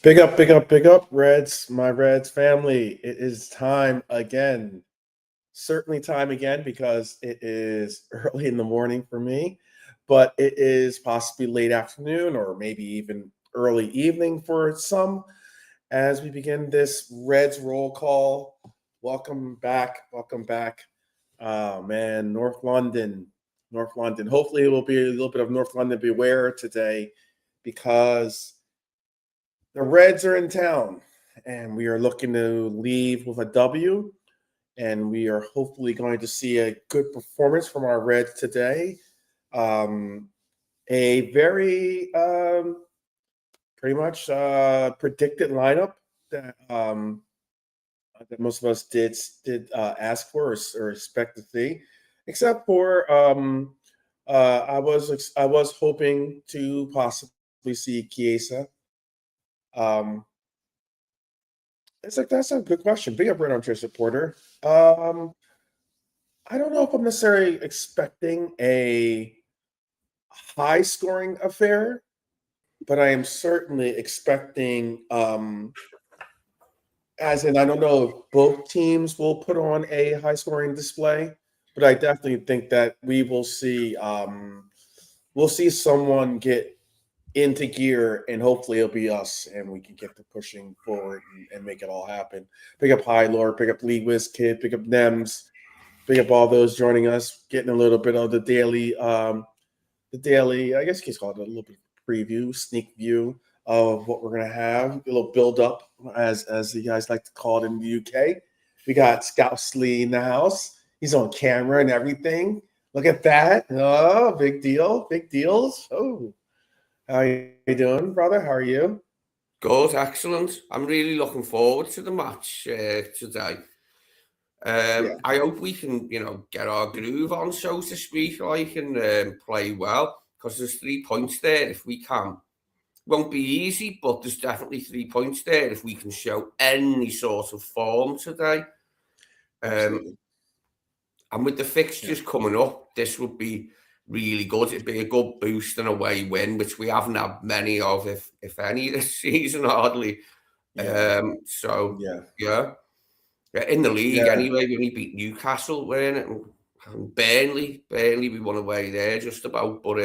Big up, big up, big up, Reds, my Reds family. It is time again. Certainly time again because it is early in the morning for me, but it is possibly late afternoon or maybe even early evening for some as we begin this Reds roll call. Welcome back. Welcome back. Oh, man, North London. North London. Hopefully, it will be a little bit of North London beware today because the Reds are in town, and we are looking to leave with a W. And we are hopefully going to see a good performance from our Reds today. A very pretty much predicted lineup that most of us did ask for or expect to see, except for I was hoping to possibly see Chiesa. Um, that's a good question. Being a Brent Armchair supporter, I don't know if I'm necessarily expecting a high scoring affair, but I am certainly expecting, as in, I don't know if both teams will put on a high scoring display, but I definitely think that we'll see someone get into gear, and hopefully it'll be us, and we can get to pushing forward and make it all happen. Pick up High Lord, pick up Lee Wiz Kid, pick up Nems, pick up all those joining us, getting a little bit of the daily, I guess you could call it a little bit of preview, sneak view of what we're gonna have, a little build up, as you guys like to call it in the UK. We got Scouts Lee in the house. He's on camera and everything. Look at that. Oh, big deal. Big deals. Oh. How you doing, brother? How are you? Good, excellent. I'm really looking forward to the match today. Yeah. I hope we can, get our groove on, so to speak, and play well, because there's 3 points there if we can. Won't be easy, but there's definitely 3 points there if we can show any sort of form today. Absolutely. And with the fixtures coming up, this would be really good. It'd be a good boost and away win, which we haven't had many of, if any, this season, hardly. Yeah. So, Yeah. yeah. In the league, Yeah. anyway, we only beat Newcastle, we're in it, and Burnley, we won away there just about. But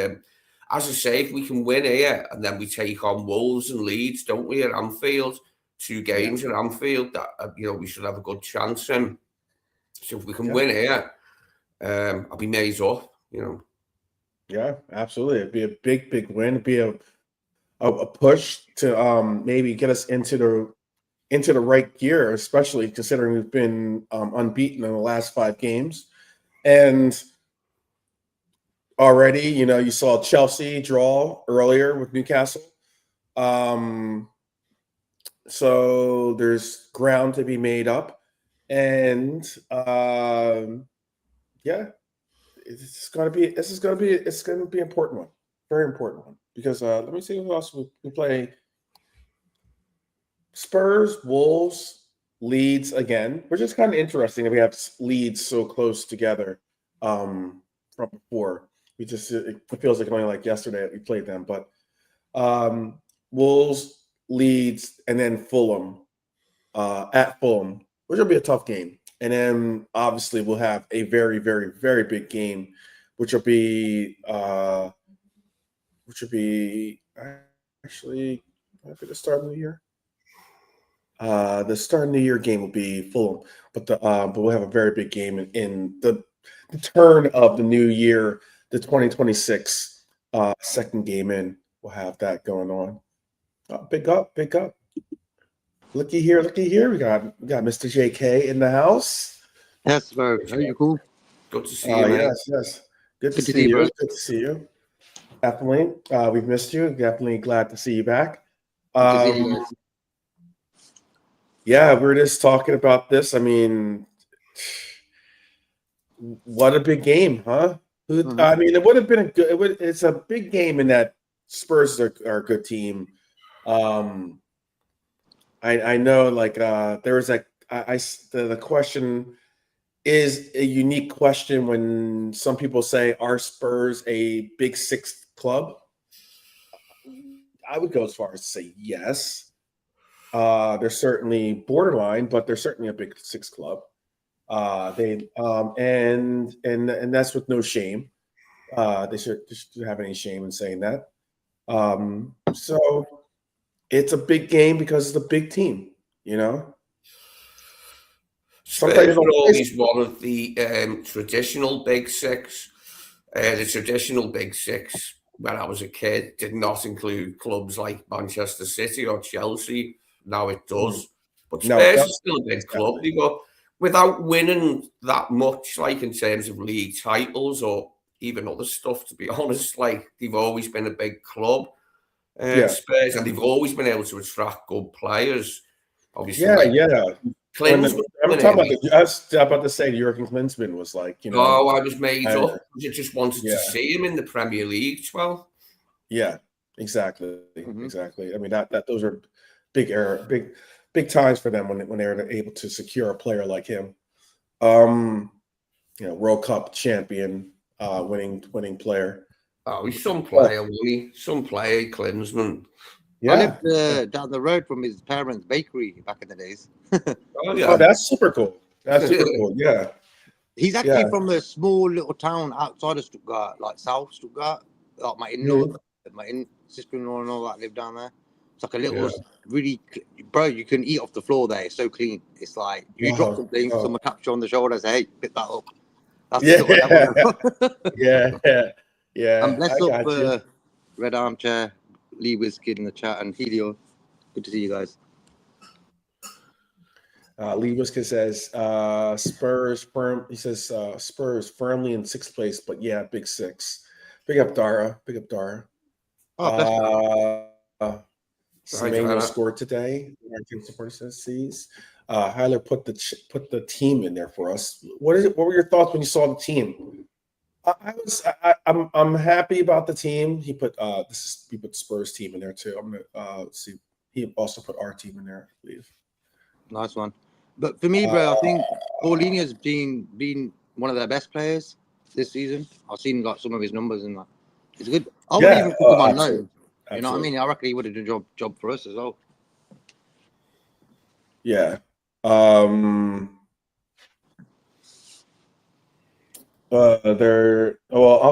as I say, if we can win here, and then we take on Wolves and Leeds, don't we, at Anfield, 2 games at Anfield, that we should have a good chance. So if we can Yeah. win here, I'll be made up. Yeah. Absolutely. It'd be a big, big win. It'd be a push to maybe get us into the right gear, especially considering we've been unbeaten in the last 5 games. And already, you saw Chelsea draw earlier with Newcastle. So there's ground to be made up. And yeah, it's gonna be an important one. Very important one. Because let me see who else we play. Spurs, Wolves, Leeds again, which is kind of interesting that we have Leeds so close together from before. It feels like only like yesterday that we played them, but Wolves, Leeds, and then Fulham at Fulham, which will be a tough game. And then obviously we'll have a very, very, very big game, which will be actually might be the start of the year. The start of the year game will be Fulham, but we'll have a very big game in the turn of the new year, the 2026 second game in. We'll have that going on. Big up, big up. Looky here, looky here. We got Mr. JK in the house. Yes, bro. Are you cool? Good to see you, mate. Yes, yes. Good to Good to see see you, you. bro. Good to see you. Definitely. We've missed you. Definitely glad to see you back. Good to see you guys. Yeah, we're just talking about this. I mean, what a big game, huh? I mean, it would have been it's a big game in that Spurs are a good team. I know, like there was like the question is a unique question when some people say, are Spurs a Big Six club? I would go as far as to say yes. They're certainly borderline, but they're certainly a big six club. And that's with no shame. They should have any shame in saying that. So it's a big game because it's a big team, you know. Sometimes you Spurs were don't play. always one of the traditional big six. The traditional big six, when I was a kid, did not include clubs like Manchester City or Chelsea. Now it does. But No, it Spurs is does. still a big club. Exactly. They were, without winning that much, like in terms of league titles or even other stuff, to be honest, like they've always been a big club, Yeah. Spurs, and they've always been able to attract good players. Obviously, Yeah, like yeah. When Klinsmann I'm coming talking in. about I was about to say Jurgen Klinsmann was like, Oh, I was made I- up. I just wanted yeah, to see him in the Premier League. Well, yeah, exactly, Mhm. exactly. I mean that those are big times for them when they were able to secure a player like him. World Cup champion, winning player. oh, he's some Oh, player, wasn't he? Some player, Klinsmann. I yeah. lived down the road from his parents' bakery back in the days. Oh, Oh, yeah. that's super cool. That's super cool. Yeah, He's actually yeah. from a small little town outside of Stuttgart, like South Stuttgart. Like my in-laws, my sister-in-law and all that live down there. It's like a little, Yeah. really, bro, you can eat off the floor there. It's so clean. It's like, you drop Wow. something, Oh. someone taps you on the shoulder and say, hey, pick that up. That's Yeah. the sort of level. Yeah. And bless I up got you. Red Armchair, Lee Wizkid in the chat, and Helio. Good to see you guys. Lee Wiska says Spurs firm. He says Spurs firmly in sixth place, but yeah, big six. Big up Dara. Big up Dara. Oh, bless you. Semenyo scored today. Our team supporter says sees. Hyler put the team in there for us. What is it? What were your thoughts when you saw the team? I'm happy about the team. He put Spurs team in there too. I'm gonna see. He also put our team in there, I believe. Nice one. But for me, bro, I think Paulinho's been one of their best players this season. I've seen like some of his numbers and that. It's good. I wouldn't even put him on loan. You know what I mean? I reckon he would have done a job for us as well. Yeah. I'll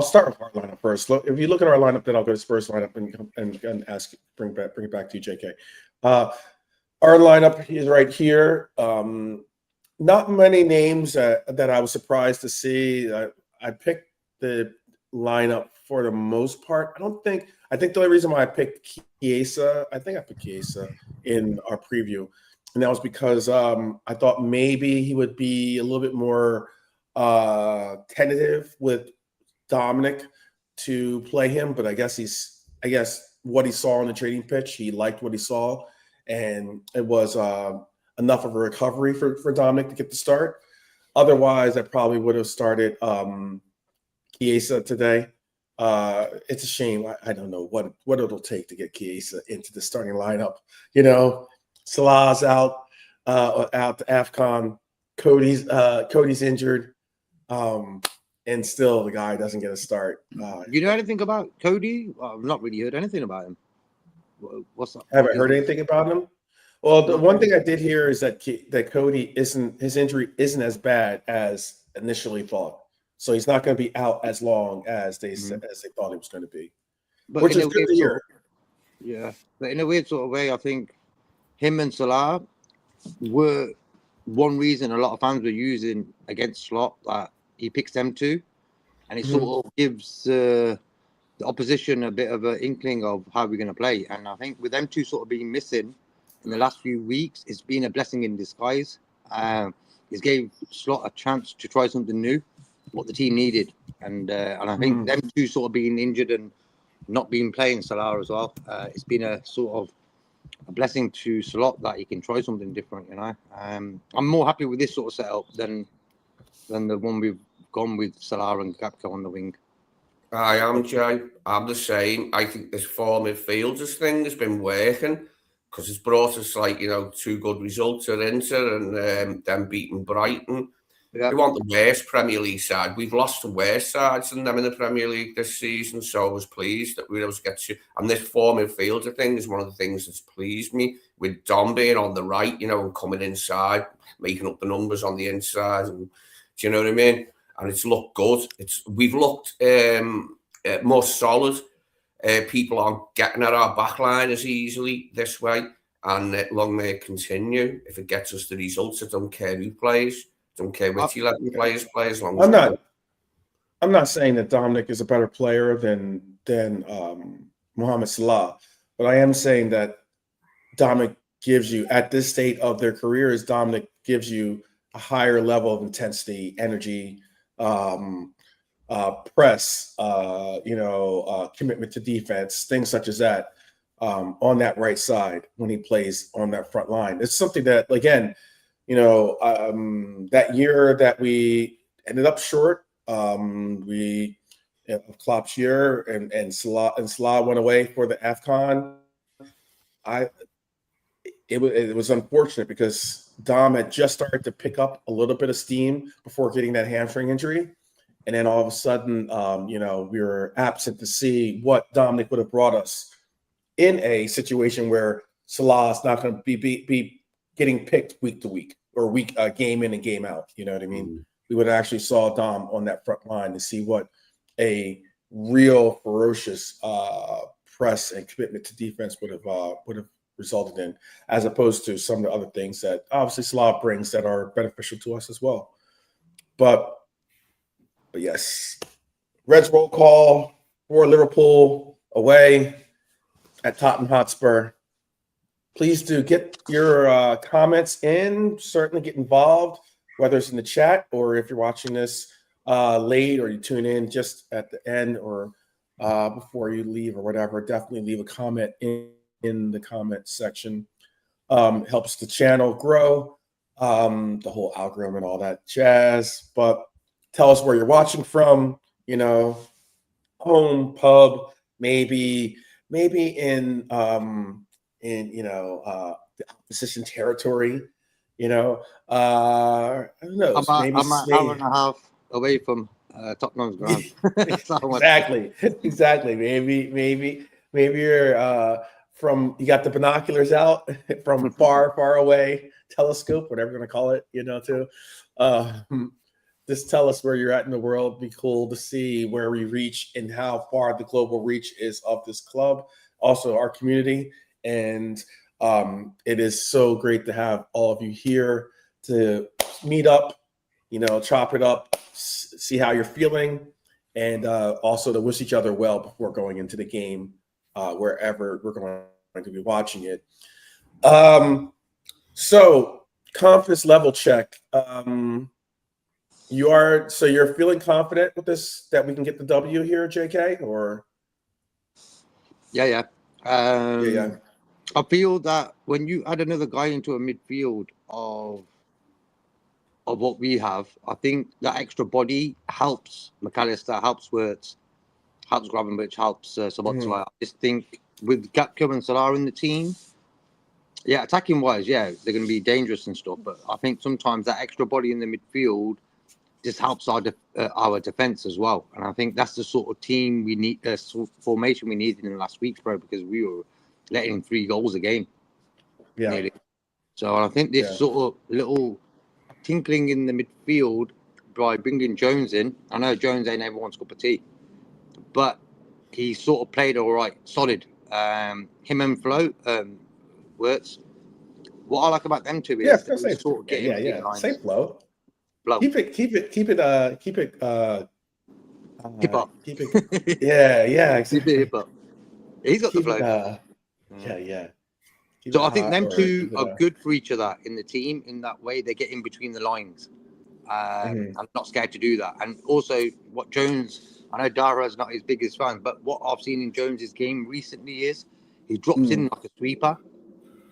start with our lineup first. Look, if you look at our lineup, then I'll go to Spurs lineup and bring it back to you, JK. Our lineup is right here. Not many names that I was surprised to see. I picked the lineup for the most part. I think the only reason why I picked Chiesa, I picked Chiesa in our preview, and that was because I thought maybe he would be a little bit more tentative with Dominic to play him, but I guess what he saw on the training pitch, he liked what he saw, and it was enough of a recovery for Dominic to get the start. Otherwise, I probably would have started Chiesa today. It's a shame. I don't know what it'll take to get Chiesa into the starting lineup. Salah's out to AFCON. Cody's injured. And still the guy doesn't get a start. You know anything about Cody? I've not really heard anything about him. What's up? Haven't heard anything about him. Well, the one thing I did hear is that Cody his injury isn't as bad as initially thought. So he's not going to be out as long as they thought he was going to be, but which is good to hear. Yeah, but in a weird sort of way, I think him and Salah were one reason a lot of fans were using against Slot, that he picks them two, and it sort of gives the opposition a bit of an inkling of how we're going to play. And I think with them two sort of being missing in the last few weeks, it's been a blessing in disguise. It gave Slot a chance to try something new, what the team needed, and I think them two sort of being injured and not being playing Salah as well, it's been a sort of a blessing to Slot that he can try something different. I'm more happy with this sort of setup than the one we've gone with Salah and Gakpo on the wing. I am, Jay. I'm the same. I think this 4 midfielders thing has been working because it's brought us, two good results at Inter and them beating Brighton. Yeah. They want the worst Premier League side. We've lost the worst sides than them in the Premier League this season, so I was pleased that we were able to get to. And this 4 midfielder thing is one of the things that's pleased me, with Dom being on the right, you know, and coming inside, making up the numbers on the inside. And, do you know what I mean? And it's looked good. We've looked more solid. People aren't getting at our backline as easily this way, and long may it continue. If it gets us the results, I don't care who plays. Don't care which 11 players play, as long as I'm not saying that Dominic is a better player than Mohamed Salah, but I am saying that Dominic gives you, at this state of their careers, Dominic gives you a higher level of intensity, energy, press, commitment to defense, things such as that, on that right side when he plays on that front line. It's something that, again, that year that we ended up short, Klopp's year, and Salah went away for the AFCON. It was unfortunate because Dom had just started to pick up a little bit of steam before getting that hamstring injury. And then all of a sudden, we were absent to see what Dominic would have brought us in a situation where Salah's not going to be getting picked week to week or game in and game out. You know what I mean? Mm-hmm. We would have actually saw Dom on that front line to see what a real ferocious press and commitment to defense would have resulted in, as opposed to some of the other things that obviously Salah brings that are beneficial to us as well. But yes, Reds roll call for Liverpool away at Tottenham Hotspur. Please do get your comments in. Certainly get involved, whether it's in the chat or if you're watching this late or you tune in just at the end or before you leave or whatever. Definitely leave a comment in the comment section. Helps the channel grow, the whole algorithm and all that jazz. But tell us where you're watching from, home, pub, maybe in the opposition territory, I don't know. I'm an hour and a half away from Tottenham's ground. Exactly. Maybe you're you got the binoculars out from far away, telescope, whatever you're gonna call it, too. Just tell us where you're at in the world. It'd be cool to see where we reach and how far the global reach is of this club, also our community. And it is so great to have all of you here to meet up, chop it up, see how you're feeling, and also to wish each other well before going into the game, wherever we're going to be watching it. So confidence level check. You're feeling confident with this, that we can get the W here, JK, or? Yeah. I feel that when you add another guy into a midfield of what we have, I think that extra body helps McAllister, helps Wirtz, helps Gravenberch, helps Szoboszlai. I just think with Gakpo and Salah in the team, attacking wise, they're going to be dangerous and stuff. But I think sometimes that extra body in the midfield just helps our defense as well. And I think that's the sort of team we need, sort of formation we needed in the last weeks, bro, because we were letting in 3 goals a game. Yeah. Nearly. So I think this sort of little tinkling in the midfield by bringing Jones in. I know Jones ain't everyone's cup of tea, but he sort of played all right, solid. Him and Flo, Wirtz. What I like about them two is they sort of get in between lines. Same Flo. Keep it. Keep up. Keep it. Keep it hip up. He's got the flow. Yeah. So I think them two are good for each other in the team. In that way, they get in between the lines. I'm not scared to do that. And also, what Jones, I know Dara's not his biggest fan, but what I've seen in Jones's game recently is he drops in like a sweeper,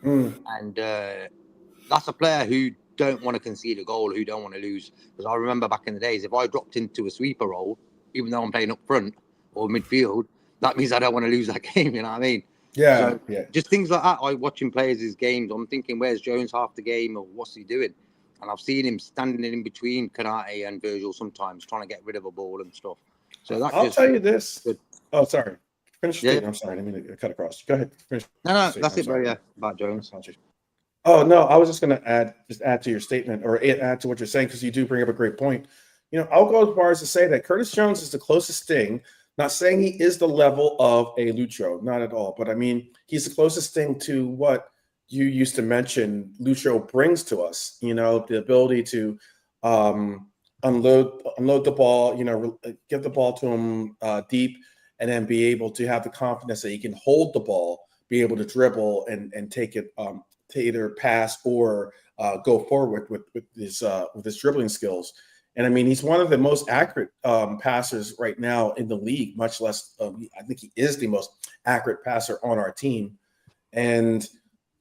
and that's a player who don't want to concede a goal, who don't want to lose. Because I remember back in the days, if I dropped into a sweeper role, even though I'm playing up front or midfield, that means I don't want to lose that game. You know what I mean? Yeah. Just things like that. I watching players' games. I'm thinking, where's Jones half the game, or what's he doing? and I've seen him standing in between Kanate and Virgil sometimes, trying to get rid of a ball and stuff. So that I'll tell you this. Good. Oh, sorry. Finish your Yeah. statement. I'm sorry. I didn't mean to cut across. Go ahead. Finish. No, that's it, bro. Yeah, about Jones. Apologies. Oh no, I was just going to add to your statement or add to what you're saying because you do bring up a great point. I'll go as far as to say that Curtis Jones is the closest thing. Not saying he is the level of a Lucho, not at all. But I mean, he's the closest thing to what you used to mention Lucho brings to us. The ability to unload the ball. Give the ball to him deep, and then be able to have the confidence that he can hold the ball, be able to dribble and take it to either pass or go forward with his dribbling skills. And I mean, he's one of the most accurate passers right now in the league, much less, I think he is the most accurate passer on our team. And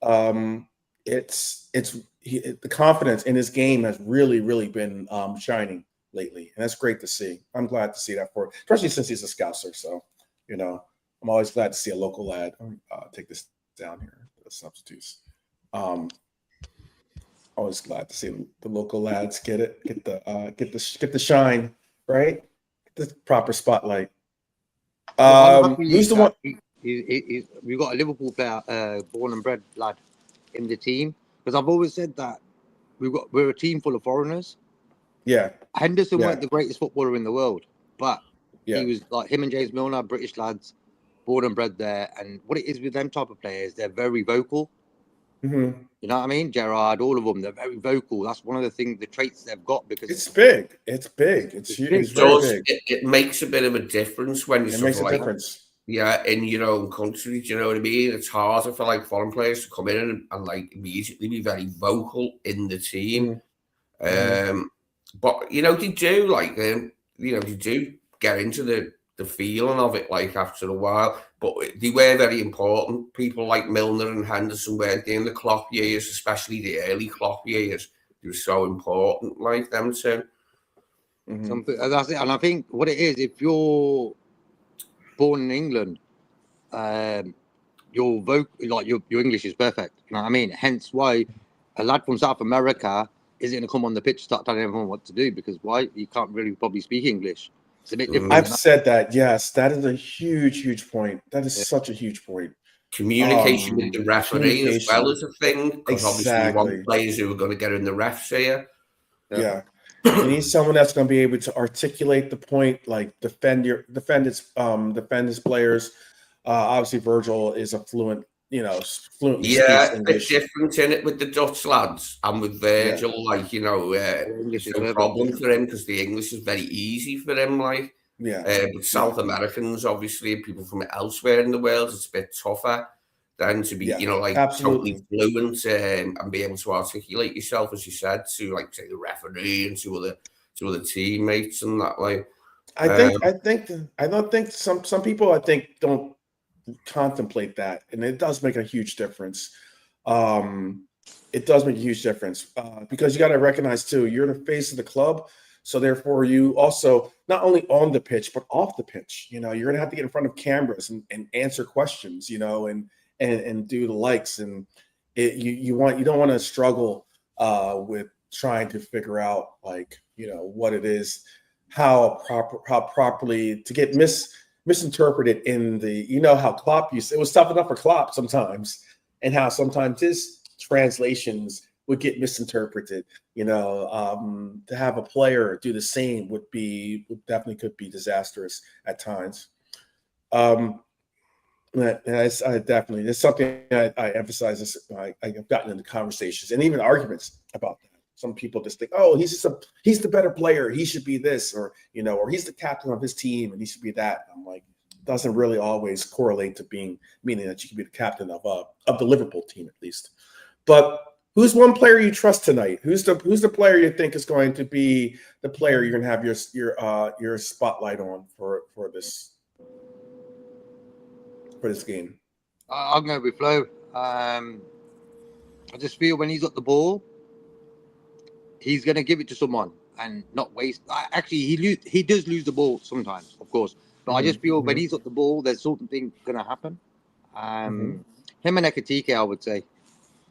the confidence in his game has really, really been shining lately. And that's great to see. I'm glad to see that especially since he's a Scouser. So, I'm always glad to see a local lad. Take this down here, the substitutes. Always glad to see the local lads get the shine, right? Get the proper spotlight. Who's the one? We've got a Liverpool player, born and bred lad, in the team, because I've always said that we're a team full of foreigners. Yeah. Henderson weren't the greatest footballer in the world, but he was like him and James Milner, British lads, born and bred there. And what it is with them type of players, they're very vocal. Mm-hmm. You know what I mean? Gerrard, all of them, they're very vocal. That's one of the traits they've got because it's big. It's big. It's huge. It's very big. It makes a bit of a difference when you makes a difference. Yeah, in your own country. Do you know what I mean? It's harder for like foreign players to come in and like immediately be very vocal in the team. Mm-hmm. But they do like they do get into the feeling of it like after a while. But they were very important. People like Milner and Henderson weren't in the Klopp years, especially the early Klopp years. They were so important, like them too. Mm-hmm. That's it. And I think what it is, if you're born in England, your English is perfect. You know what I mean? Hence why a lad from South America isn't going to come on the pitch and start telling everyone what to do, because why? You can't really probably speak English. It's a bit different. I've said that. Yes, that is a huge point. That is such a huge point. Communication with the referee as well as a thing, because obviously you want players who are going to get in the ref's ear. Yeah. You need someone that's going to be able to articulate the point, like defend his players. Obviously, Virgil is a fluently speaks English. It's different in it with the Dutch lads and with Virgil. English is no problem for him because the English is very easy for him. But South Americans, obviously, people from elsewhere in the world, it's a bit tougher than to be, totally fluent and be able to articulate yourself, as you said, to say the referee and to other teammates and that. I don't think some people don't contemplate that, and it does make a huge difference. It does make a huge difference because you got to recognize too, you're the face of the club. So therefore, you also not only on the pitch but off the pitch. You're gonna have to get in front of cameras and answer questions. And do the likes, and you don't want to struggle with trying to figure out what it is, how properly to get misinterpreted in the how Klopp it was tough enough for Klopp sometimes, and how sometimes his translations would get misinterpreted. To have a player do the same could be disastrous at times. I definitely, it's something I emphasize. I've gotten into conversations and even arguments about that. Some people just think, oh, he's the better player, he should be this, or he's the captain of his team and he should be that. I'm like, it doesn't really always correlate to meaning that you can be the captain of the Liverpool team at least. But who's one player you trust tonight? Who's the player you think is going to be the player you're going to have your spotlight on for this game? I'll go with Flo. I just feel when he's got the ball, he's going to give it to someone and not waste. Actually, he does lose the ball sometimes, of course. But I just feel when he's got the ball, there's something going to happen. Him and Ekatike, I would say.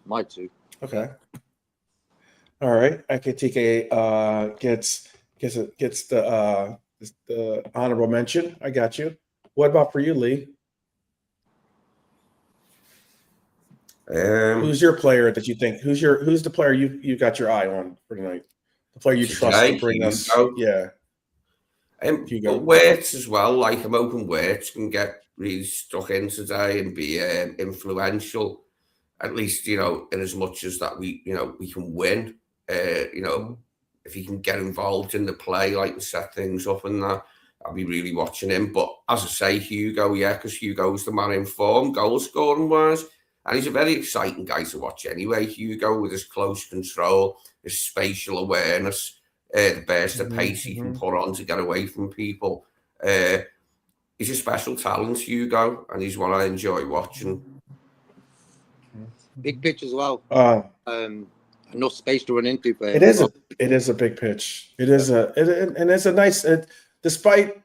My two. Okay. All right. Ekitike gets the honorable mention. I got you. What about for you, Lee? Who's your player that you think? Who's the player you got your eye on for tonight? The player you trust to today, bring us. Hugo. Yeah, But Hugo. Wirtz as well, like I'm hoping Wirtz can get really stuck in today and be influential, at least, in as much as that we can win. If he can get involved in the play, like, and set things up and that, I'll be really watching him. But as I say, Hugo, yeah, because Hugo's the man in form, goal scoring wise. And he's a very exciting guy to watch anyway, Hugo, with his close control, his spatial awareness, the burst of pace he can put on to get away from people. He's a special talent, Hugo, and he's one I enjoy watching. Big pitch as well. Enough space to run into for him. It is a big pitch. And it's a nice. Despite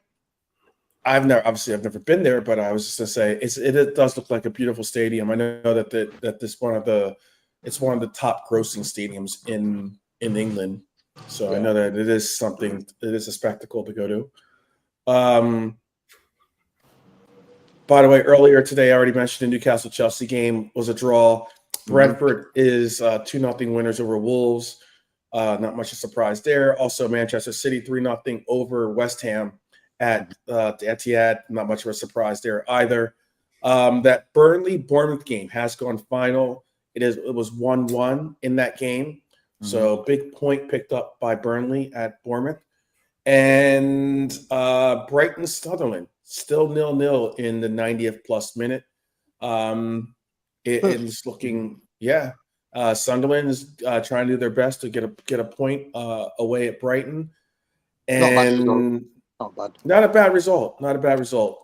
I've never been there, but I was just gonna say it does look like a beautiful stadium. I know that it's one of the top grossing stadiums in England. So I know that it is a spectacle to go to. By the way, earlier today, I already mentioned the Newcastle-Chelsea game was a draw. Brentford is 2-0 winners over Wolves. Not much of a surprise there. Also, Manchester City 3-0 over West Ham at the Etihad. Not much of a surprise there either. That Burnley-Bournemouth game has gone final. It was 1-1 in that game. So big point picked up by Burnley at Bournemouth. And Brighton-Sunderland still 0-0 in the 90th plus minute. It is looking, Sunderland is trying to do their best to get a point away at Brighton, and not a bad result. Definitely.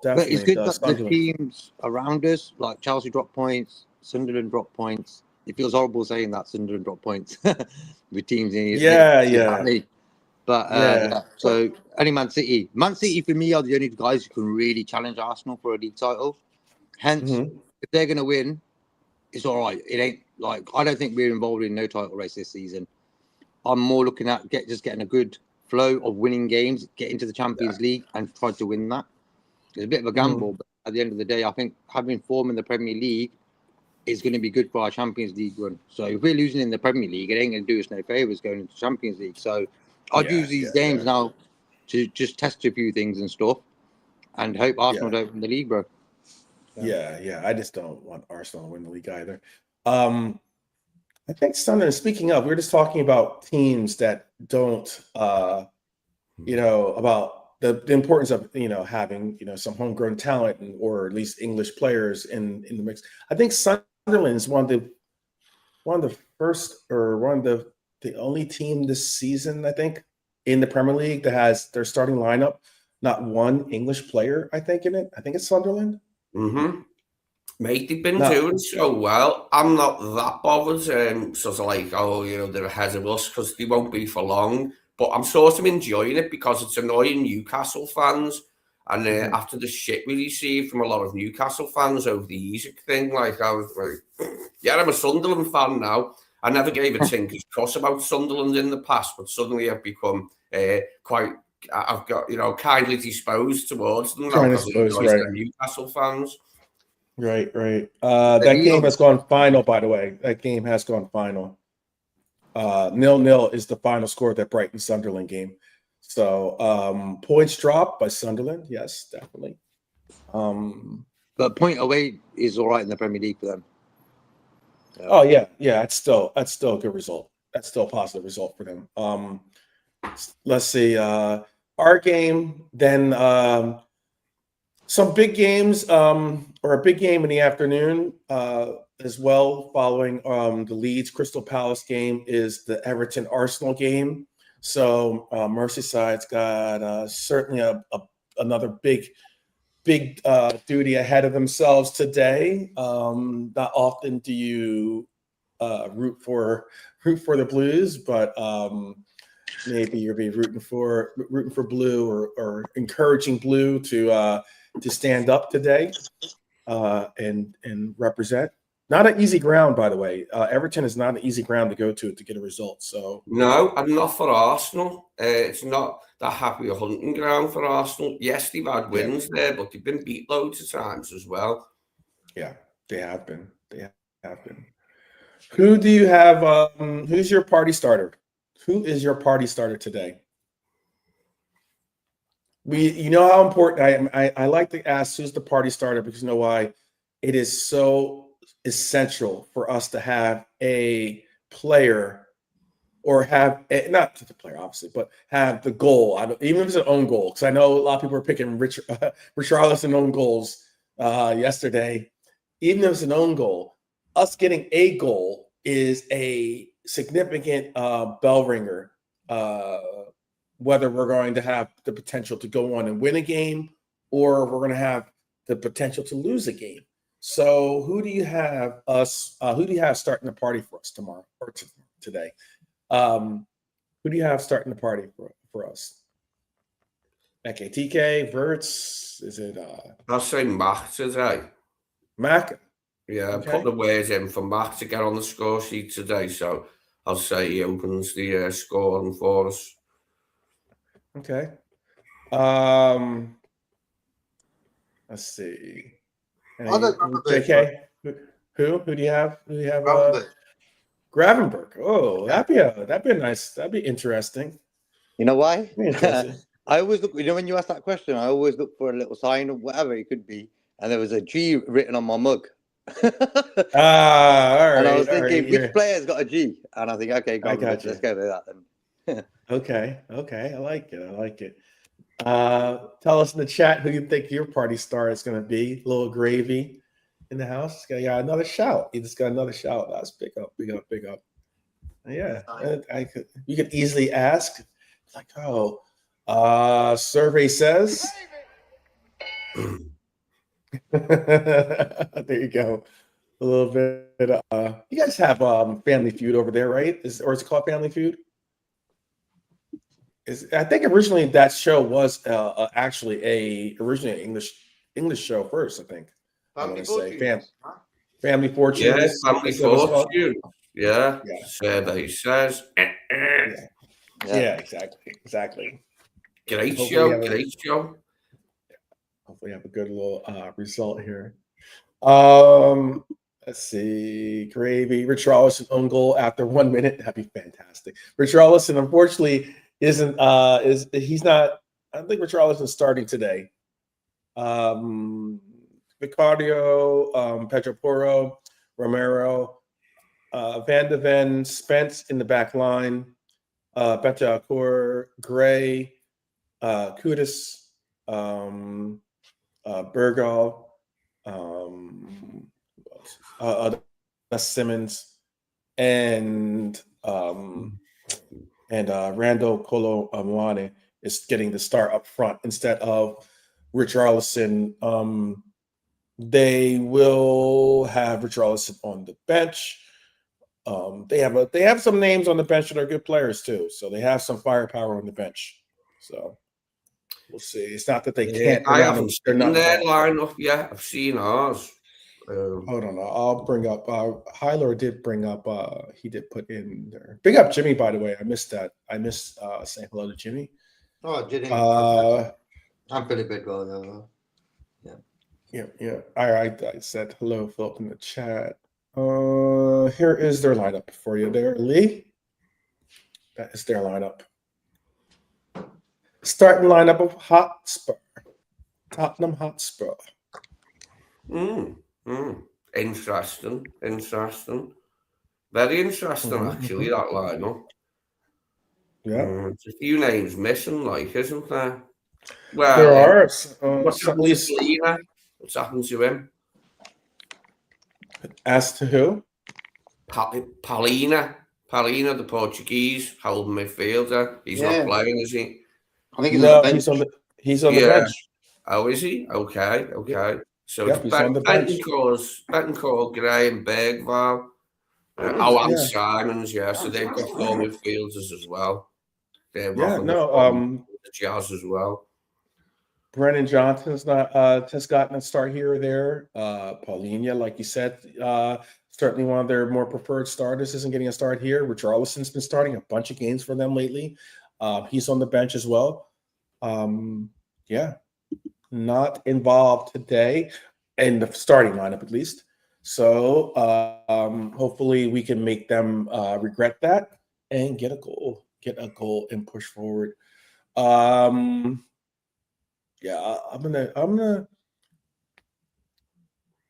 But it's good that the teams around us, like Chelsea, drop points, Sunderland drop points. It feels horrible saying that Sunderland drop points with teams in it. But so only Man City for me are the only guys who can really challenge Arsenal for a league title. Hence, if they're going to win, it's all right. It ain't like I don't think we're involved in no title race this season. I'm more looking at getting a good flow of winning games, get into the Champions League, and try to win that. It's a bit of a gamble, but at the end of the day, I think having form in the Premier League is going to be good for our Champions League run. So if we're losing in the Premier League, it ain't going to do us no favors going into Champions League. So I'd use these games now to just test a few things and stuff, and hope Arsenal don't win the league, bro. Yeah. I just don't want Arsenal to win the league either. I think Sunderland. Speaking of, we were just talking about teams that don't, about the importance of having some homegrown talent or at least English players in the mix. I think Sunderland is one of the first or one of the only team this season, I think, in the Premier League that has their starting lineup not one English player, I think, in it. I think it's Sunderland. Mate, they've been doing so well. I'm not that bothered. Sort of like, they're ahead of us because they won't be for long. But I'm sort of enjoying it because it's annoying Newcastle fans. And after the shit we received from a lot of Newcastle fans over the Isaac thing, like, I was like, I'm a Sunderland fan now. I never gave a tinker's cuss about Sunderland in the past, but suddenly I've become I've got, kindly disposed towards them now because they're Newcastle fans. Right. That game has gone final, by the way. That game has gone final. 0-0 is the final score of that Brighton-Sunderland game. So points dropped by Sunderland. Yes, definitely. But point away is all right in the Premier League for them. Oh yeah. That's still a good result. That's still a positive result for them. Let's see. Our game, then some big games, or a big game in the afternoon as well. Following the Leeds Crystal Palace game is the Everton Arsenal game. So Merseyside's got certainly another big duty ahead of themselves today. Not often do you root for the Blues, but maybe you'll be rooting for Blue or encouraging Blue to stand up today and represent. Not an easy ground, by the way. Everton is not an easy ground to go to get a result. So No, and not for Arsenal. It's not that happy a hunting ground for Arsenal. Yes, they've had wins there, but they've been beat loads of times as well. yeah, they have been. They have been. Who do you have? Who's your party starter? Who is your party starter today? You know how important I like to ask who's the party starter, because you know why? It is so essential for us to have a player, or have not the player obviously, but have the goal. Even if it's an own goal, because I know a lot of people are picking Richarlison own goals yesterday. Even if it's an own goal, us getting a goal is a significant bell ringer. Whether we're going to have the potential to go on and win a game, or we're going to have the potential to lose a game. So who do you have starting the party for us tomorrow or today? Who do you have starting the party for us? Okay, TK, Verts, is it I'll say Mac today. Mac? Yeah, Okay. put the words in for Mac to get on the score sheet today. So I'll say he opens the scoring for us. Okay. Let's see. JK, who do you have? Who do you have? Gravenberg. Oh, that'd be nice. That'd be interesting. You know why? Interesting. I always look. You know, when you ask that question, I always look for a little sign or whatever it could be, and there was a G written on my mug. All right. And I was thinking, which player's got a G? And I think, okay, let's go with that then. Okay. I like it. Tell us in the chat who you think your party star is going to be. Little Gravy in the house. Got another shout. He just got another shout. That's big up. Yeah, you could easily ask, like, survey says. There you go. A little bit. You guys have Family Feud over there, right? Is it called Family Feud? I think originally that show was actually originally an English show first. I think. Family Fortunes. Family Fortunes. Yeah, Family Fortunes. Yeah. Survey says. Yeah, exactly. Great show. Hopefully have a good little result here. Let's see. Gravy. Richarlison own goal after 1 minute. That'd be fantastic. Richarlison, unfortunately, isn't he's not. I don't think Richarlison's starting today. Vicario, Pedro Porro, Romero, Van de Ven, Spence in the back line, Bentancur, Gray, Kudus, Bergal, Simmons, and Randall Kolo Muane is getting the start up front instead of Richarlison. They will have Richarlison on the bench. They have some names on the bench that are good players too, so they have some firepower on the bench. So we'll see. It's not that they can't. I haven't seen their lineup yet. I've seen ours. Hold on, I'll bring up. Hyler did bring up. He did put in there. Big up Jimmy, by the way. I missed that. I missed saying hello to Jimmy. Oh, Jimmy. I'm pretty big though. Yeah. All right. I said hello, Philip, in the chat. Here is their lineup for you there, Lee. That is their lineup. Starting lineup of Tottenham Hotspur. Interesting. Very interesting, actually, that lineup. Yeah. There's a few names missing, like, isn't there? Well, there are. What's happened to Paulina? What's happened to him? As to who? Paulina, the Portuguese holding midfielder. He's not playing, is he? I think he's on the bench. He's on the bench. Oh, is he? Okay. So he's on the bench. Bentancur, Gray, and Bergval. And Simons, so they've got 4 midfielders as well. The Jazz as well. Brennan Johnson's not just gotten a start here or there. Paulinho, like you said, certainly one of their more preferred starters, isn't getting a start here. Richarlison's been starting a bunch of games for them lately. He's on the bench as well. Yeah, not involved today in the starting lineup at least. So hopefully we can make them regret that and get a goal and push forward. Yeah,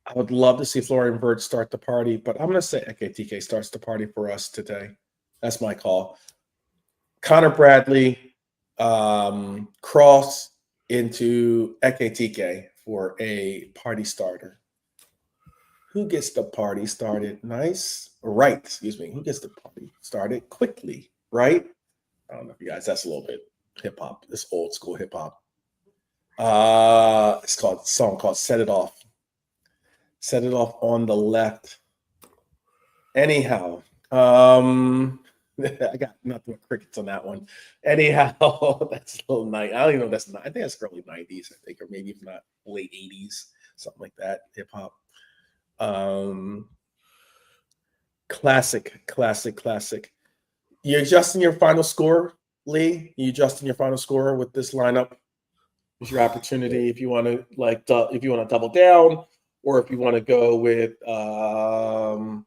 I would love to see Florian Wirtz start the party, but I'm gonna say TK starts the party for us today. That's my call. Connor Bradley, cross into TK for a party starter. Who gets the party started? Nice. Right, excuse me. Who gets the party started quickly? Right? I don't know if you guys, that's a little bit hip hop. This old school hip hop. It's called a song called Set It Off. Set It Off on the left. Anyhow, I got nothing but crickets on that one. Anyhow, that's a little night. I don't even know if that's not. I think that's early 90s, I think, or maybe if not late 80s, something like that. Hip hop. Classic. You adjusting your final score, Lee? You adjusting your final score with this lineup? It's your opportunity if you want to double down, or if you want to go with a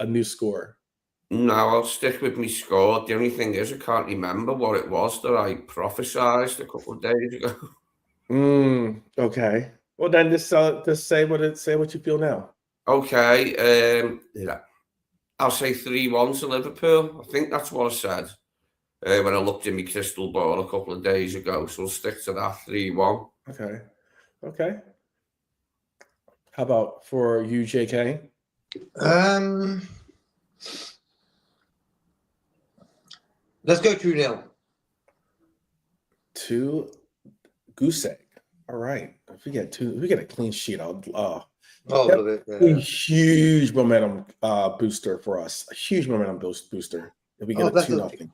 new score. No, I'll stick with my score. The only thing is, I can't remember what it was that I prophesized a couple of days ago. Okay. Well, then just say what you feel now. Okay. Yeah. I'll say 3-1 to Liverpool. I think that's what I said when I looked in my crystal ball a couple of days ago. So we'll stick to that 3-1. Okay. How about for you, JK? Let's go 2-0. 2 goose egg. All right. If we get a clean sheet, Love it. A huge momentum booster for us. A huge momentum booster. If we get a 2-0.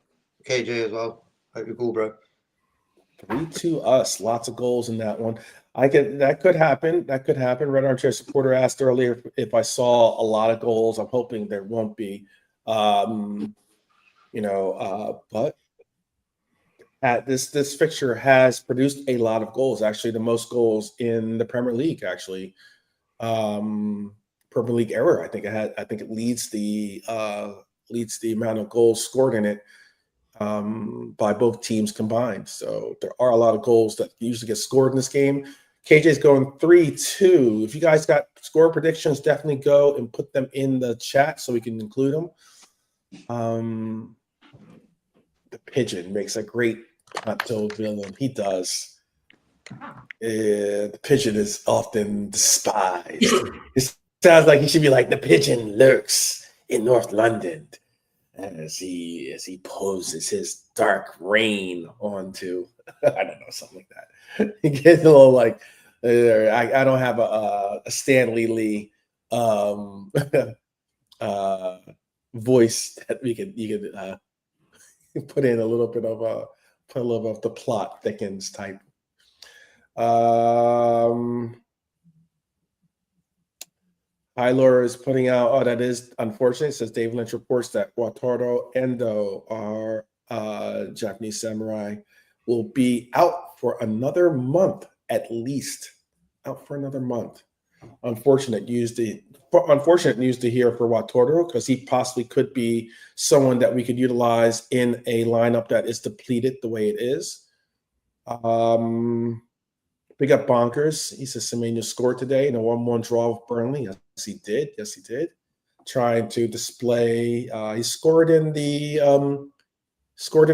KJ as well. Hope you're cool, bro. 3-2 us. Lots of goals in that one. That could happen. Red Armchair supporter asked earlier if I saw a lot of goals. I'm hoping there won't be. But this fixture has produced a lot of goals. Actually, the most goals in the Premier League. Actually, Premier League era. I think it leads the amount of goals scored in it by both teams combined. So there are a lot of goals that usually get scored in this game. KJ's going 3-2. If you guys got score predictions, definitely go and put them in the chat so we can include them. The Pigeon makes a great Ponto villain. He does. The Pigeon is often despised. It sounds like he should be like the Pigeon lurks in North London as he poses his dark rain onto I don't know, something like that. He gets a little like I don't have a Stanley Lee voice that you could put in a little bit of the plot thickens type. Hylor is putting out, that is unfortunate. It says Dave Lynch reports that Wataru Endo, our Japanese samurai, will be out for another month at least. Out for another month. Unfortunate news to hear for Wataru, because he possibly could be someone that we could utilize in a lineup that is depleted the way it is. Big up Bonkers. He says Semenya scored today in a 1-1 draw with Burnley. Yes, he did. Trying to display. He scored in the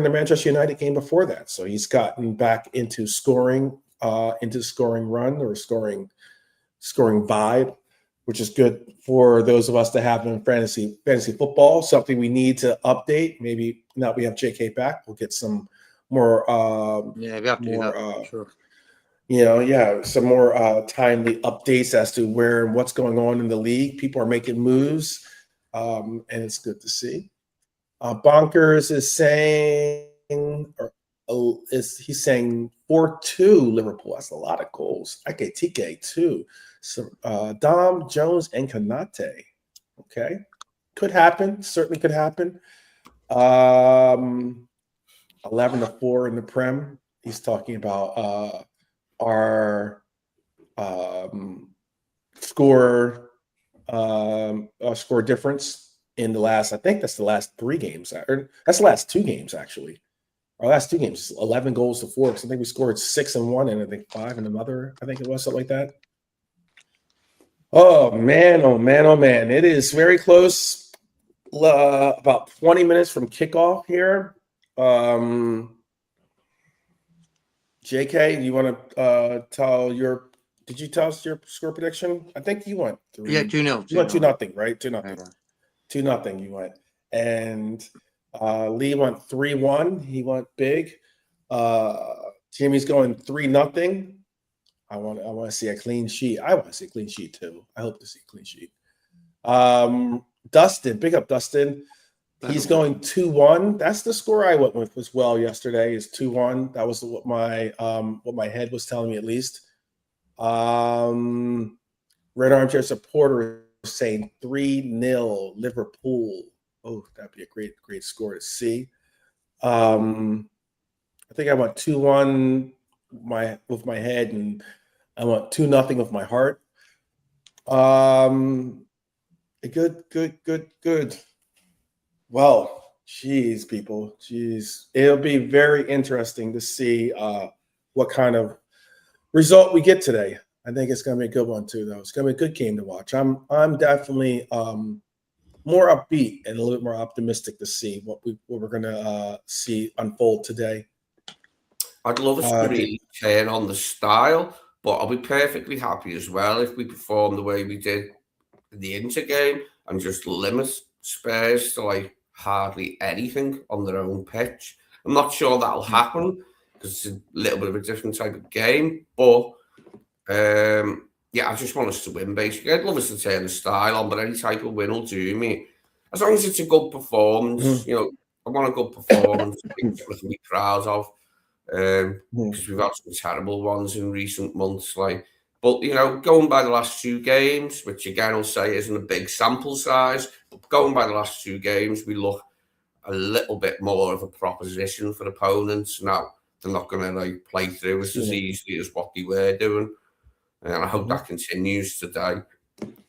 Manchester United game before that. So he's gotten back into scoring run or scoring vibe, which is good for those of us that have in fantasy football. Something we need to update. Maybe now we have JK back, we'll get some more. We have to do that. Sure. Some more timely updates as to where and what's going on in the league. People are making moves, and it's good to see. Bonkers is saying, he's saying 4-2 Liverpool. That's a lot of goals. Ike too. So Dom, Jones, and Kanate. Okay. Could happen. Certainly could happen. 11-4 in the Prem. He's talking about our score difference in the last. I think that's the last 3 games. Or that's the last 2 games actually. Our last 2 games, 11 goals to 4. Because I think we scored 6 in one, and I think 5 in another. I think it was something like that. Oh man! Oh man! Oh man! It is very close. About 20 minutes from kickoff here. JK, you want to tell your? Did you tell us your score prediction? I think you went 3. Yeah, 2-0. You went 2-0, right? 2-0. Yeah. 2-0. You went, and Lee went 3-1. He went big. Jimmy's going 3-0. I want to see a clean sheet. I want to see a clean sheet too. I hope to see a clean sheet. Dustin, big up Dustin. He's going 2-1. That's the score I went with as well yesterday. Is 2-1. That was what my head was telling me at least. Red Armchair supporter is saying 3-0 Liverpool. Oh, that'd be a great score to see. I think I went 2-1 with my head, and I went 2-0 with my heart. Good. Well, geez, people. Geez. It'll be very interesting to see what kind of result we get today. I think it's going to be a good one too, though. It's going to be a good game to watch. I'm definitely more upbeat and a little bit more optimistic to see what we're going to see unfold today. I'd love us to really turn on the style, but I'll be perfectly happy as well if we perform the way we did in the Inter game and just limit Spurs to like hardly anything on their own pitch. I'm not sure that'll happen because it's a little bit of a different type of game, but yeah, I just want us to win basically. I'd love us to turn the style on, but any type of win will do me. As long as it's a good performance, you know, I want a good performance that we can be proud of. Because we've had some terrible ones in recent months, but you know, going by the last 2 games, which again I'll say isn't a big sample size, but going by the last 2 games, we look a little bit more of a proposition for opponents now. They're not going to like play through us as easily as what they were doing, and I hope that continues today.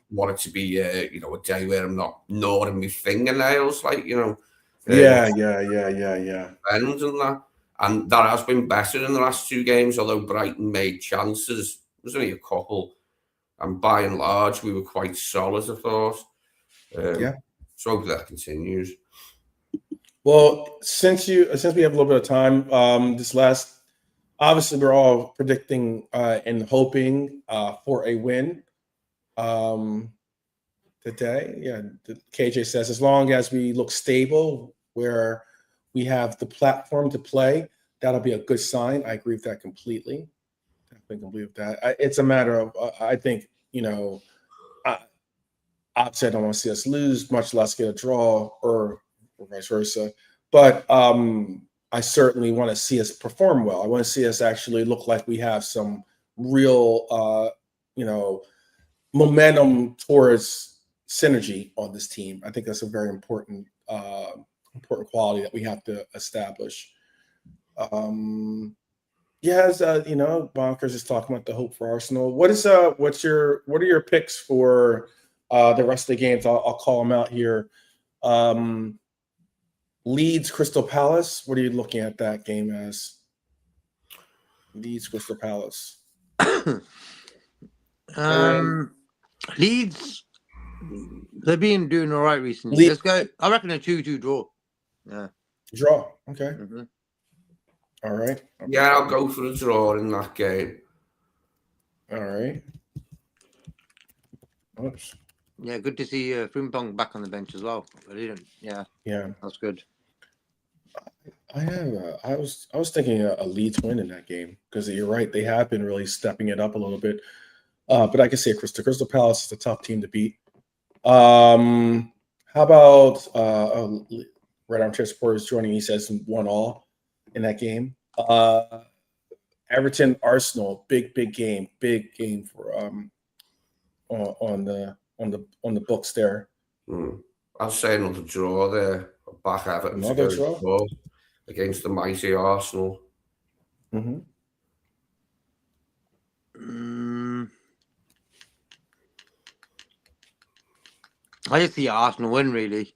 Want it to be you know, a day where I'm not gnawing my fingernails, like, you know, yeah. and that. And that has been better in the last 2 games, although Brighton made chances. There's only a couple. And by and large, we were quite solid, I thought. So hopefully that continues. Well, since we have a little bit of time, obviously we're all predicting and hoping for a win today. Yeah, KJ says as long as we look stable, where we have the platform to play, that'll be a good sign. I agree with that completely. Definitely agree with that. It's a matter of, I think, you know, obviously I don't want to see us lose, much less get a draw or vice versa. But I certainly want to see us perform well. I want to see us actually look like we have some real, you know, momentum towards synergy on this team. I think that's a very important quality that we have to establish. You know, Bonkers is talking about the hope for Arsenal. What are your picks for the rest of the games? I'll call them out here. Leeds Crystal Palace. What are you looking at that game as? Leeds Crystal Palace. Leeds, they've been doing all right recently. Let's go. I reckon a 2-2 draw. Yeah. Draw. Okay. All right. Okay. Yeah, I'll go for a draw in that game. All right. Oops. Yeah, good to see Frimpong back on the bench as well. Yeah, that's good. I was thinking a Leeds win in that game because you're right, they have been really stepping it up a little bit. But I can say Crystal Palace is a tough team to beat. How about Red Armchair Supporters joining? He says 1-1 in that game. Everton Arsenal, big game for on the books there. I'll say another draw there. Back Everton to Another go draw against the mighty Arsenal. Mm-hmm. I just see Arsenal win, really.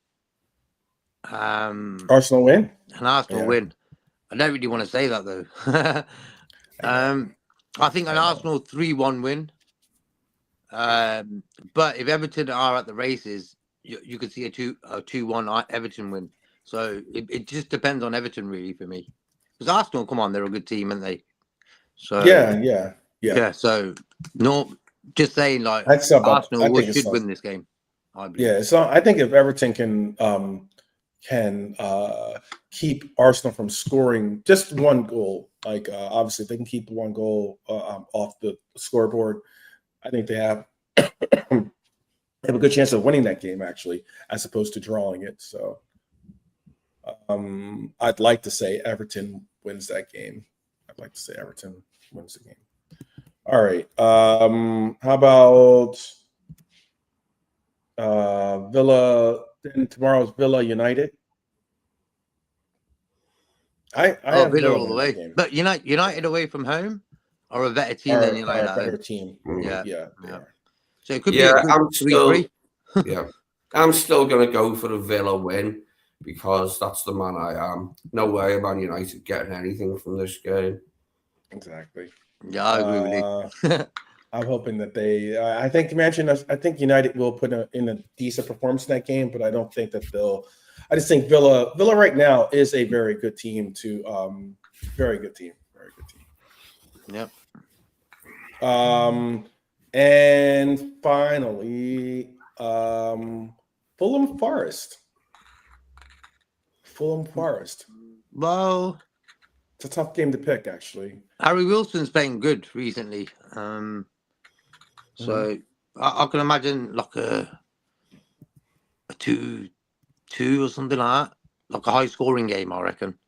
Arsenal win? An Arsenal win. I don't really want to say that, though. I think an Arsenal 3-1 win. But if Everton are at the races, you could see a 2-1 Everton win. So it just depends on Everton, really, for me. Because Arsenal, come on, they're a good team, aren't they? So yeah. So no, just saying, like, Arsenal should win this game. I believe. Yeah, so I think if Everton can keep Arsenal from scoring just one goal, like obviously if they can keep one goal off the scoreboard, I think they have a good chance of winning that game, actually, as opposed to drawing it. So I'd like to say Everton wins that game. I'd like to say Everton wins the game. All right. How about Villa? Then tomorrow's Villa United. I have Villa all the way. But United away from home are a better team than United. Are a better team. Yeah. So it could be a good 3-3. I'm still going to go for a Villa win because that's the man I am. No way am Man United getting anything from this game. Exactly. Yeah, I agree with you. I'm hoping that they. I think United will put in a decent performance in that game, but I don't think that they'll. I just think Villa right now is a very good team. Very good team. Yep. And finally, Fulham Forest. Well, it's a tough game to pick, actually. Harry Wilson's playing good recently. So I can imagine like a 2-2 or something like that. Like a high scoring game, I reckon.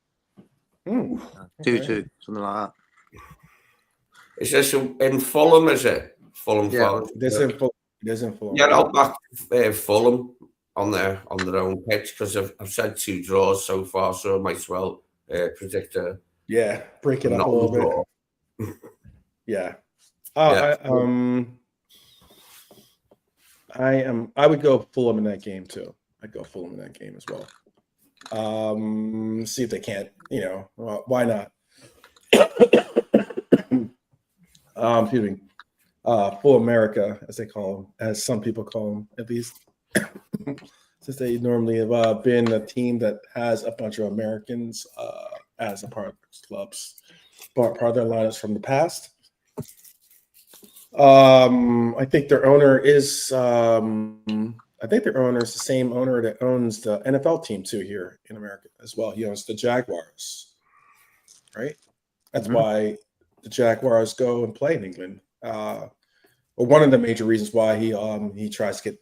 2-2, something like that. Is this in Fulham, is it? Fulham Forest. This in Fulham. Yeah, I'll back Fulham on their own pitch because I've said 2 draws so far, so I might as well predict a break it up a little bit. Yeah. I would go Fulham in that game too. I'd go Fulham in that game as well. See if they can't, why not? Excuse me. Full America, as they call them, as some people call them, at least, since they normally have been a team that has a bunch of Americans as a part of their clubs, part of their lineups from the past. I think their owner is the same owner that owns the NFL team too here in America as well. He owns the Jaguars, right? That's why the Jaguars go and play in England. Or one of the major reasons why he tries to get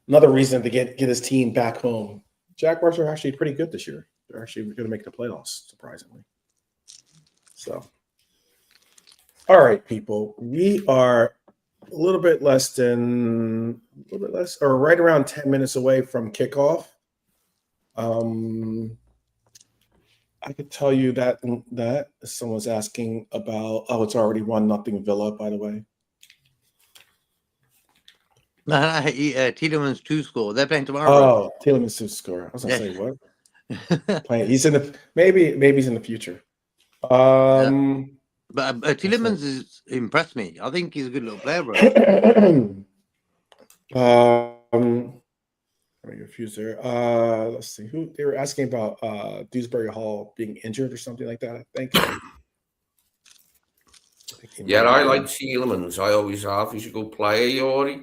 another reason to get his team back home. Jaguars are actually pretty good this year. They're actually going to make the playoffs, surprisingly. So, all right, people, we are a little bit less, or right around 10 minutes away from kickoff. I could tell you that someone's asking about. Oh, it's already 1-0 Villa, by the way. Tielemans 2 score. They're playing tomorrow. Oh, Tielemans 2 score. I was gonna say what? He's in the maybe he's in the future. But Tielemans has impressed me. I think he's a good little player, bro. Let me confuse there. Let's see who they were asking about. Dewsbury Hall being injured or something like that. I think. Yeah, I like Tielemans. I always have. He's a good player, Yori.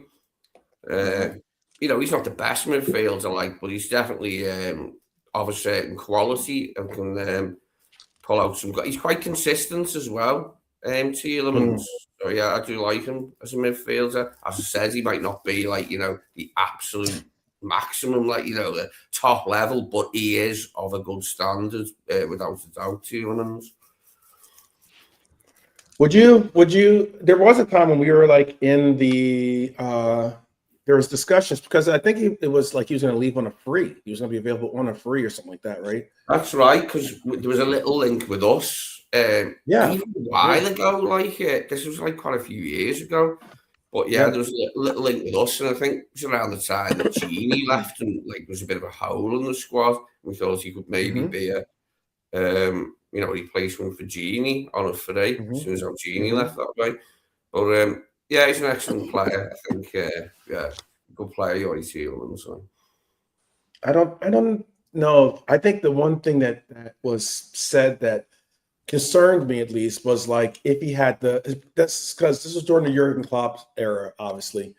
He's not the best midfielder, but he's definitely of a certain quality and can pull out some. He's quite consistent as well. Tielemans. So yeah, I do like him as a midfielder. As I said, he might not be the absolute maximum, the top level, but he is of a good standard, without a doubt. Tielemans. Would you, there was a time when we were like in the, there was discussions because I think it was like he was going to leave on a free. He was going to be available on a free or something like that, right? That's right, because there was a little link with us, Yeah. even a while ago. Like this was like quite a few years ago. But yeah, Yeah. there was a little link with us, and I think it was around the time that Genie left, and like there was a bit of a hole in the squad. We thought he could maybe Hmm. be a replacement for Genie on a free as Hmm. soon as our Genie Hmm. left that way. But yeah, he's an excellent player. I think yeah, good player, Yori Tielemans. So. I don't know. I think the one thing that was said that concerned me at least was like if he had that's because this was during the Jurgen Klopp era, obviously.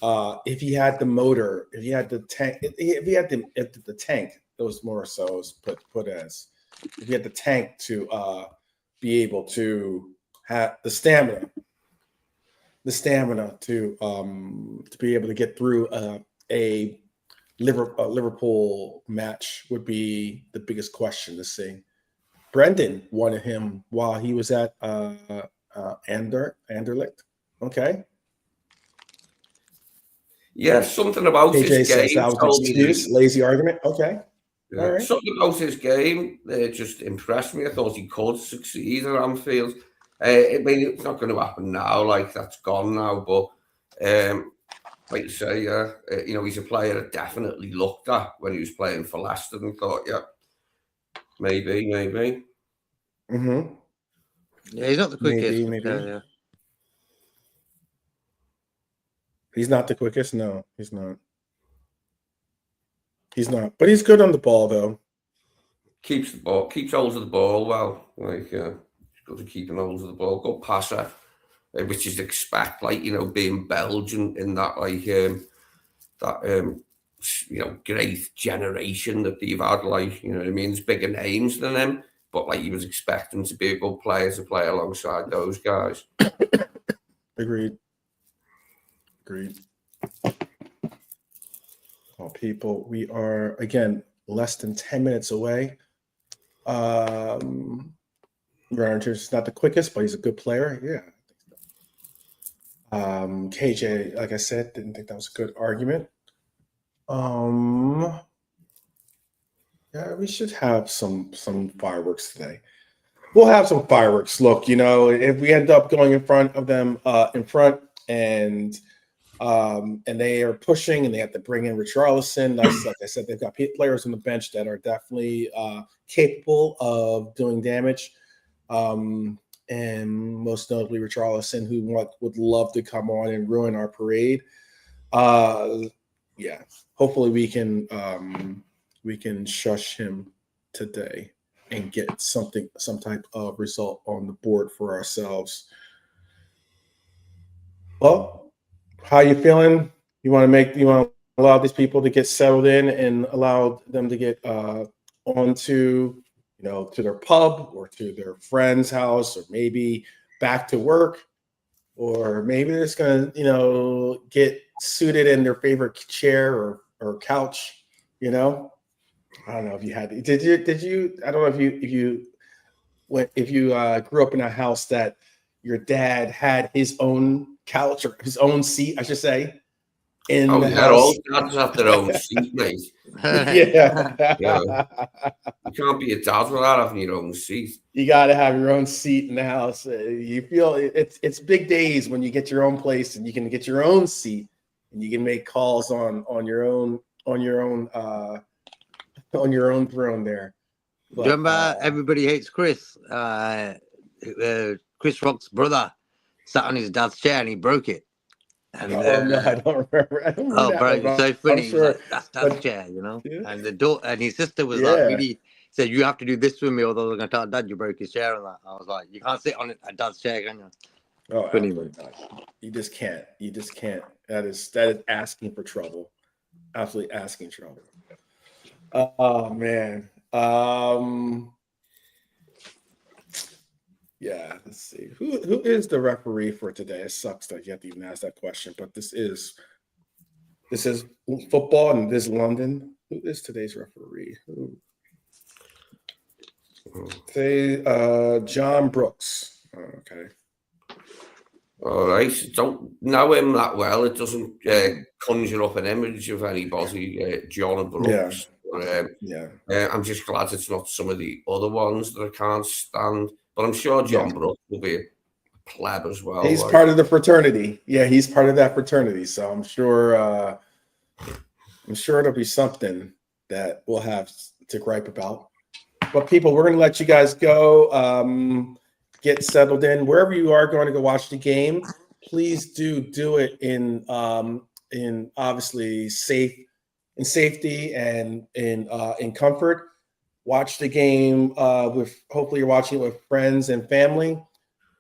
If he had the motor, if he had the tank, if he had the tank, those more so is put as if he had the tank to be able to have the stamina to be able to get through a Liverpool match would be the biggest question to see. Brendan wanted him while he was at Anderlecht. Okay. Yeah, something about his KJ says game that was an told me that excuse, he. lazy argument. Okay. All Yeah, right. something about his game just impressed me. I thought he could succeed at Anfield. I mean, it's not going to happen now. Like that's gone now. But like you say, he's a player that definitely looked at when he was playing for Leicester and thought, yeah, maybe. Mm-hmm. Yeah, he's not the quickest. Maybe. Yeah. He's not the quickest. No, he's not. He's not. But he's good on the ball, though. Keeps the ball, keeps hold of the ball well. Like he's good at keeping hold of the ball. Good passer, which is expect, like being Belgian in that great generation that they've had, like, what I mean? There's bigger names than them, but like he was expecting to be a good player to play alongside those guys. Agreed. Oh, people, we are again less than 10 minutes away. Rangers not the quickest, but he's a good player. Yeah. KJ, like I said, didn't think that was a good argument. Yeah, we should have some fireworks today. We'll have some fireworks. Look, if we end up going in front of them, and they are pushing, and they have to bring in Richarlison. That's like I said, they've got players on the bench that are definitely capable of doing damage. And most notably Richarlison, who would love to come on and ruin our parade. Yeah, hopefully we can shush him today and get some type of result on the board for ourselves. Well, how you feeling? You want to allow these people to get settled in and allow them to get onto to their pub or to their friend's house, or maybe back to work, or maybe they're just gonna get suited in their favorite chair or couch. I don't know if you had. Did you? I don't know if you grew up in a house that your dad had his own couch or his own seat, I should say, in Oh the yeah, all house. dads have their own seat, mate. Yeah, Yeah. you can't be a dad without having your own seat. You got to have your own seat in the house. You feel it's big days when you get your own place and you can get your own seat and you can make calls on your own throne there. Do you But remember Everybody Hates Chris? Chris Rock's brother sat on his dad's chair and he broke it. And no, I don't remember. I don't remember that bro, one, it was but so funny. I'm He was sure. like, "That's dad's But chair," yeah, And the daughter and his sister was like, yeah. really said, "You have to do this with me, or they're gonna tell dad you broke his chair." And that I was like, "You can't sit on a dad's chair, can you?" Oh, Funny, absolutely man. not. You just can't. That is asking for trouble. Absolutely asking trouble. Oh man. Yeah, let's see. Who is the referee for today? It sucks that you have to even ask that question, but this is football and this is London. Who is today's referee? Say John Brooks. Oh, okay. All right. Don't know him that well. It doesn't conjure up an image of anybody, John Brooks. But, Yeah. I'm just glad it's not some of the other ones that I can't stand. But I'm sure John Brooks will be a pleb as well. He's part of the fraternity. Yeah, he's part of that fraternity. So I'm sure it'll be something that we'll have to gripe about. But people, we're going to let you guys go. Get settled in wherever you are going to go watch the game. Please do it in obviously safety and in comfort. Watch the game with, hopefully you're watching it with friends and family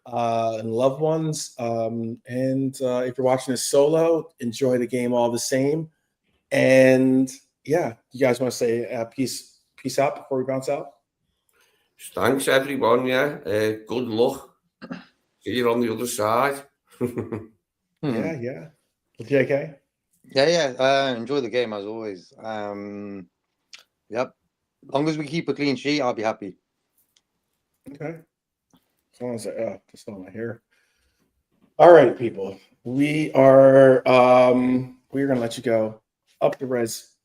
and loved ones. And if you're watching this solo, enjoy the game all the same. And yeah, you guys want to say peace out before we bounce out? Thanks, everyone. Yeah. Good luck. See you on the other side. Yeah. JK? Yeah. Enjoy the game as always. Yep. As long as we keep a clean sheet, I'll be happy. Okay. As long as just on my hair. All right, people. We are we're gonna let you go. Up the Reds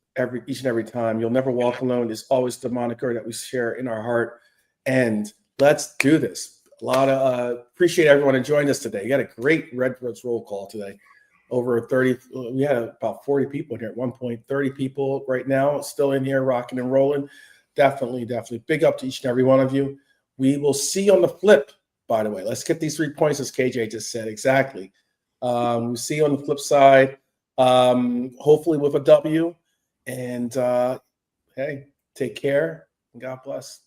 each and every time. You'll never walk alone is always the moniker that we share in our heart. And let's do this. A lot of appreciate everyone enjoying us today. You got a great Redbirds roll call today. Over 30, we had about 40 people here at one point, 30 people right now still in here rocking and rolling. Definitely. Big up to each and every one of you. We will see you on the flip, by the way. Let's get these 3 points, as KJ just said. Exactly. We'll see you on the flip side, hopefully with a W. And hey, take care and God bless.